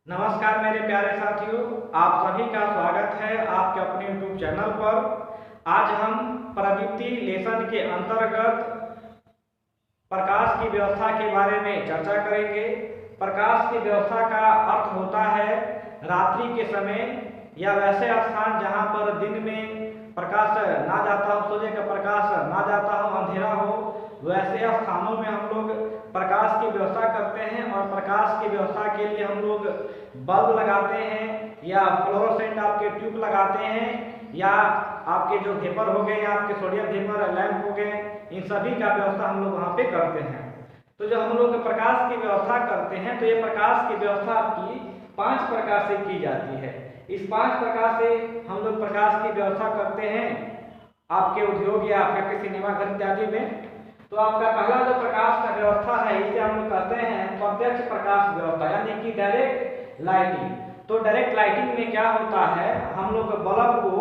नमस्कार मेरे प्यारे साथियों, आप सभी का स्वागत है आपके अपने YouTube चैनल पर। आज हम प्रदीप्ति लेसन के अंतर्गत प्रकाश की व्यवस्था के बारे में चर्चा करेंगे। प्रकाश की व्यवस्था का अर्थ होता है रात्रि के समय या वैसे स्थान जहां पर दिन में प्रकाश ना जाता हो, सूर्य का प्रकाश ना जाता हो, अंधेरा हो, वैसे स्थानों में हम लोग प्रकाश की व्यवस्था करते हैं। और प्रकाश की व्यवस्था के लिए हम लोग बल्ब लगाते हैं या फ्लोरोसेंट आपके ट्यूब लगाते हैं या आपके जो वेपर हो गए या आपके सोडियम वेपर लैंप हो गए, इन सभी का व्यवस्था हम लोग वहाँ पे करते हैं। तो जब हम लोग प्रकाश की व्यवस्था करते हैं तो ये प्रकाश की व्यवस्था आपकी 5 प्रकार से की जाती है। इस 5 प्रकार से हम लोग प्रकाश की व्यवस्था करते हैं आपके उद्योग या आपके सिनेमा घर इत्यादि में। तो आपका पहला जो प्रकाश का व्यवस्था है इसे हम लोग कहते हैं प्रत्यक्ष प्रकाश व्यवस्था, यानी कि डायरेक्ट लाइटिंग। तो डायरेक्ट लाइटिंग में क्या होता है, हम लोग बल्ब को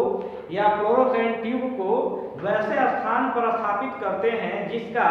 या फ्लोरोसेंट ट्यूब को वैसे स्थान पर स्थापित करते हैं जिसका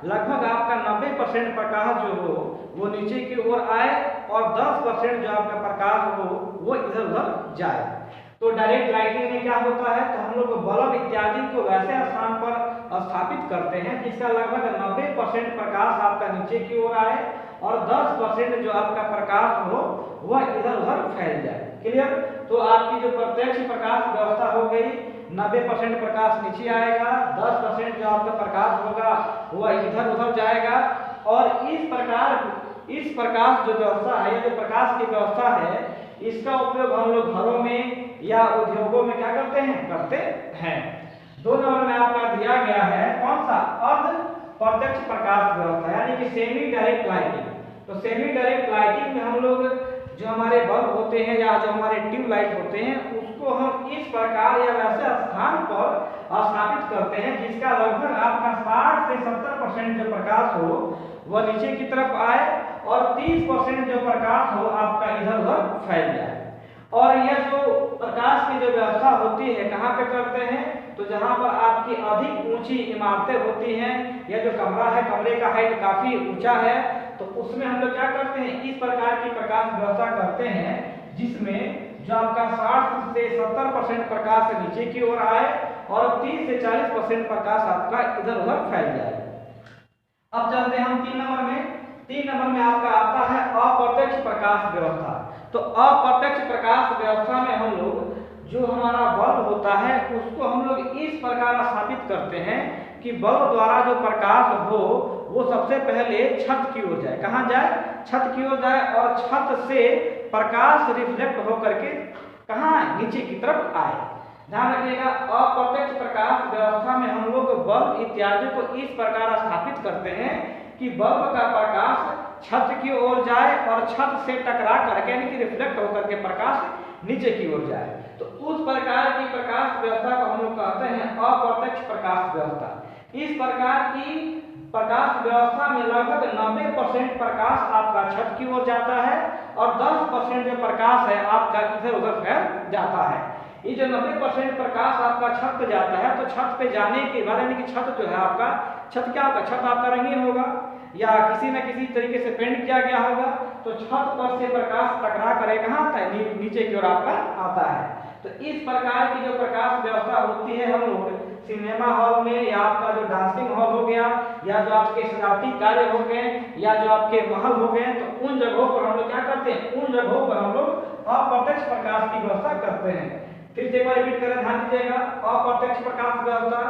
लगभग आपका 90% प्रकाश जो हो वो नीचे की ओर आए और 10% जो आपका प्रकाश हो वो इधर उधर जाए। तो डायरेक्ट लाइटिंग में क्या होता है, तो हम लोग बल्ब इत्यादि को वैसे स्थान पर स्थापित करते हैं जिसका लगभग 90% प्रकाश आपका नीचे की ओर आए और 10% जो आपका प्रकाश हो वह इधर उधर फैल जाए। क्लियर? तो आपकी जो प्रत्यक्ष प्रकाश व्यवस्था हो गई, 90% प्रकाश नीचे आएगा, 10% जो आपका प्रकाश होगा वह इधर उधर जाएगा। और इस प्रकाश जो व्यवस्था है, जो प्रकाश की व्यवस्था है, इसका उपयोग हम लोग घरों में या उद्योगों में क्या करते हैं। 2 नंबर में आपका दिया गया है कौन सा, अर्ध प्रत्यक्ष प्रकाश व्यवस्था, यानी कि सेमी डायरेक्ट लाइटिंग। तो सेमी डायरेक्ट लाइटिंग में हम लोग जो हमारे बल्ब होते हैं या जो हमारे ट्यूब लाइट होते हैं उसको हम इस प्रकार या वैसे स्थान पर स्थापित करते हैं जिसका लगभग आपका 60 से 70% जो प्रकाश हो वह नीचे की तरफ आए और 30% जो प्रकाश हो आपका इधर उधर फैल जाए। और यह जो प्रकाश की जो व्यवस्था होती है कहाँ पे करते हैं, तो जहाँ पर आपकी अधिक ऊंची इमारतें होती हैं या जो कमरा है, कमरे का हाइट काफी ऊंचा है, तो उसमें हम लोग क्या करते हैं, इस प्रकार की प्रकाश व्यवस्था करते हैं जिसमें जो आपका 60 से 70% प्रकाश नीचे की ओर आए और 30 से 40% प्रकाश आपका इधर उधर फैल जाए। अब चलते हैं हम 3 नंबर में। 3 नंबर में आपका आता है अप्रत्यक्ष प्रकाश व्यवस्था। तो अप्रत्यक्ष प्रकाश व्यवस्था में हम लोग जो हमारा बल्ब होता है उसको हम लोग इस प्रकार स्थापित करते हैं कि बल्ब द्वारा जो प्रकाश हो वो सबसे पहले छत की ओर जाए। कहाँ जाए? छत की ओर जाए और छत से प्रकाश रिफ्लेक्ट होकर के कहाँ, नीचे की तरफ आए। ध्यान रखिएगा, अप्रत्यक्ष प्रकाश व्यवस्था में हम लोग बल्ब इत्यादि को इस प्रकार स्थापित करते हैं कि बल्ब का प्रकाश छत की ओर जाए और छत से टकरा करके यानी कि रिफ्लेक्ट होकर के प्रकाश नीचे की ओर जाए। तो उस प्रकार की प्रकाश व्यवस्था को हम लोग कहते हैं अप्रत्यक्ष प्रकाश व्यवस्था। इस प्रकार की प्रकाश व्यवस्था में लगभग 90% प्रकाश आपका छत की ओर जाता है और 10% जो प्रकाश है आपका इधर उधर फैल जाता है। ये जो 90% प्रकाश आपका छत पे जाता है, तो छत पे जाने के बाद यानी कि छत जो है आपका, छत क्या होगा, छत आपका रंगीन होगा या किसी न किसी तरीके से पेंट किया गया होगा, तो छत पर से प्रकाश टकरा करे कहाँ आता है, नीचे की ओर आपका आता है। तो इस प्रकार की जो प्रकाश व्यवस्था होती है हम लोग सिनेमा हॉल में या आपका जो डांसिंग हॉल हो गया या जो आपके सजावटी कार्य हो गए या जो आपके महल हो गए, तो उन जगहों पर हम लोग क्या करते हैं, उन जगहों पर हम लोग अप्रत्यक्ष प्रकाश की व्यवस्था करते हैं। फिर से एक बार रिपीट करें, ध्यान दीजिएगा, अप्रत्यक्ष प्रकाश व्यवस्था।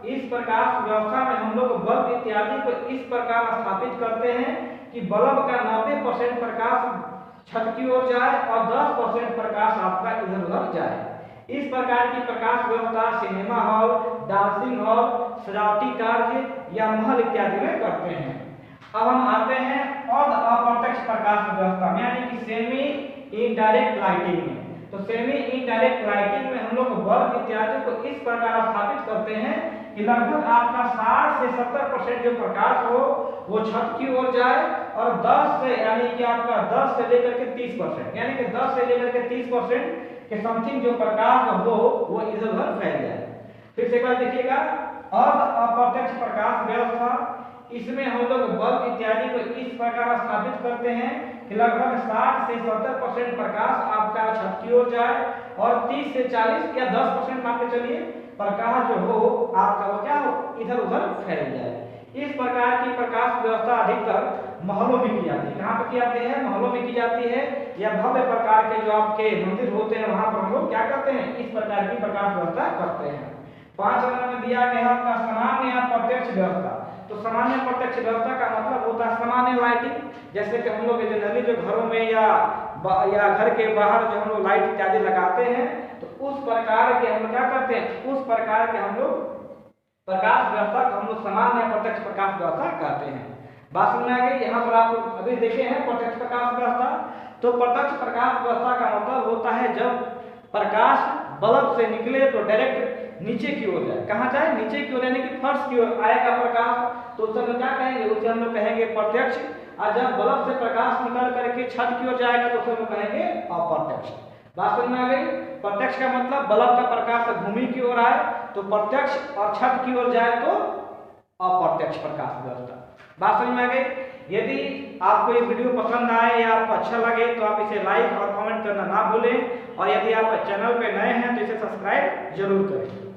इस प्रकाश व्यवस्था में हम लोग बल्ब इत्यादि को इस प्रकार स्थापित करते हैं कि बल्ब का 90% प्रकाश छत की ओर जाए और 10% प्रकाश आपका इधर उधर जाए। इस प्रकार की प्रकाश व्यवस्था सिनेमा हॉल, डांसिंग हॉल, सजावटी कार्य या महल इत्यादि में करते हैं। अब हम आते हैं अर्ध अप्रत्यक्ष प्रकाश व्यवस्था में, यानी कि सेमी इनडायरेक्ट लाइटिंग में। तो सेमी इनडायरेक्ट लाइटिंग में हम लोग बल्ब इत्यादि को इस प्रकार स्थापित करते हैं कि लगभग आपका 60 से 70% जो प्रकाश हो वो छत की ओर जाए और 10 से यानी कि आपका 10 से लेकर के 30% यानी कि 10 से लेकर के 30% के समथिंग जो प्रकाश हो वो इधर उधर फैल जाए। फिर से एक बार देखिएगा, अर्ध अप्रत्यक्ष प्रकाश व्यवस्था, इसमें हम लोग बल्ब इत्यादि को इस प्रकार स्थापित करते हैं कि लगभग 60 से 70% प्रकाश आपका छत की ओर जाए और 30 से 40 या 10% मान के चलिए प्रकाश जो हो आपका वो क्या हो इधर उधर फैल जाए। इस प्रकार की प्रकाश व्यवस्था अधिकतर महलों में की जाती है। कहाँ पे की जाती है? महलों में की जाती है, या भव्य प्रकार के जो आपके मंदिर होते हैं वहां पर हम लोग क्या करते हैं, इस प्रकार की प्रकाश व्यवस्था करते हैं। 5 नंबर में दिया गया है आपका सामान्य या प्रत्यक्ष व्यवस्था। तो सामान्य प्रत्यक्ष व्यवस्था का मतलब होता है सामान्य लाइटिंग, जैसे कि हम लोग जनरली जो घरों में या घर के बाहर जो हम लोग लाइट इत्यादि लगाते हैं, तो उस प्रकार के हम लोग क्या करते हैं, उस प्रकार के हम लोग प्रकाश व्यवस्था को हम लोग सामान्य या प्रत्यक्ष प्रकाश व्यवस्था कहते हैं। बात समझ में आ गई? यहाँ पर आप अभी देखे हैं प्रत्यक्ष प्रकाश व्यवस्था। तो प्रत्यक्ष प्रकाश व्यवस्था का मतलब होता है जब प्रकाश बल्ब से निकले तो डायरेक्ट नीचे की ओर जाए। कहाँ जाए? नीचे की ओर, यानी कि फर्श की ओर आएगा प्रकाश, तो उसे हम क्या कहेंगे? उसे हम लोग कहेंगे प्रत्यक्ष। और जब बल्ब से प्रकाश निकल करके छत की ओर जाएगा तो उसे हम कहेंगे अप्रत्यक्ष। बात समझ में आ गई? प्रत्यक्ष का मतलब बल्ब का प्रकाश भूमि की ओर आए तो प्रत्यक्ष, और छत की ओर जाए तो अप्रत्यक्ष प्रकाश व्यवस्था। बात समझ में आ गई? यदि आपको ये वीडियो पसंद आए या आपको अच्छा लगे तो आप इसे लाइक और कमेंट करना ना भूलें, और यदि आप चैनल पे नए हैं तो इसे सब्सक्राइब जरूर करें।